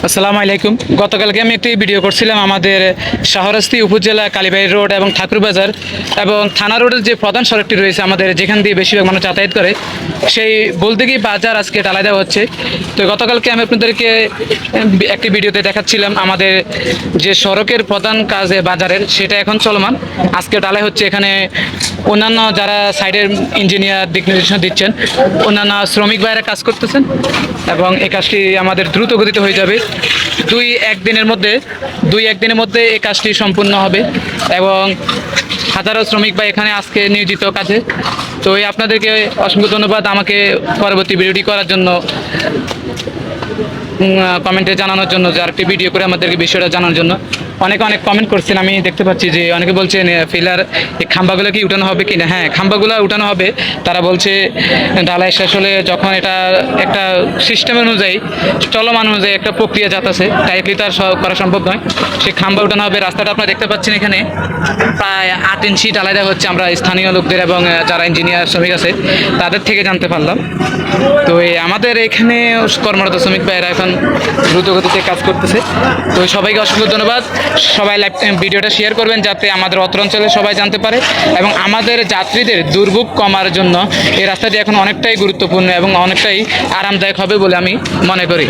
আসসালামু আলাইকুম। গতকালকে আমি একটি ভিডিও করছিলাম আমাদের শাহরাস্তি উপজেলা কালীবাড়ি রোড এবং ঠাকুরবাজার এবং থানা রোডের যে প্রধান সড়কটি রয়েছে আমাদের, যেখান দিয়ে বেশিরভাগ মানুষ যাতায়াত করে, সেই বলতে কি বাজার আজকে ঢালাই দেওয়া হচ্ছে। তো গতকালকে আমি আপনাদেরকে একটি ভিডিওতে দেখাচ্ছিলাম আমাদের যে সড়কের প্রধান কাজ বাজারের, সেটা এখন চলমান। আজকে ঢালাই হচ্ছে। এখানে অন্যান্য যারা সাইডের ইঞ্জিনিয়ার দিক নির্দেশনা দিচ্ছেন, অন্যান্য শ্রমিক ভাইয়েরা কাজ করতেছেন এবং এই কাজটি আমাদের দ্রুত গতিতে হয়ে যাবে। দুই এক দিনের মধ্যে এই কাজটি সম্পূর্ণ হবে এবং হাজারো শ্রমিক ভাই এখানে আজকে নিয়োজিত কাজে। তো আপনাদেরকে অসংখ্য ধন্যবাদ আমাকে পরবর্তী ভিডিওটি করার জন্য, কমেন্টে জানানোর জন্য, যে আরেকটি ভিডিও করে আমাদেরকে বিষয়টা জানানোর জন্য। অনেকে অনেক কমেন্ট করছেন, আমি দেখতে পাচ্ছি যে অনেকে বলছেন ফিলার এই খাম্বাগুলো কি উঠানো হবে কিনা। হ্যাঁ, খাম্বাগুলো উঠানো হবে। তারা বলছে ঢালাই শেষ হলে, যখন এটা একটা সিস্টেম অনুযায়ী, চলমান অনুযায়ী একটা প্রক্রিয়া যাচ্ছে, ডাইরেক্টলি তো আর করা সম্ভব নয়। সেই খাম্বা উঠানো হবে। রাস্তাটা আপনারা দেখতে পাচ্ছেন, এখানে প্রায় 8 ইঞ্চি ঢালাই দেওয়া হচ্ছে। আমরা স্থানীয় লোকদের এবং যারা ইঞ্জিনিয়ার শ্রমিক আছে তাদের থেকে জানতে পারলাম। তো আমাদের এখানে কর্মরত শ্রমিক ভাইয়েরা এখন দ্রুত গতিতে কাজ করতেছে। তো সবাইকে অসংখ্য ধন্যবাদ। সবাই ভিডিওটা শেয়ার করবেন যাতে আমাদের অত্র অঞ্চলে সবাই জানতে পারে এবং আমাদের যাত্রীদের দুর্ভোগ কমার জন্য এই রাস্তাটি এখন অনেকটাই গুরুত্বপূর্ণ এবং অনেকটাই আরামদায়ক হবে বলে আমি মনে করি।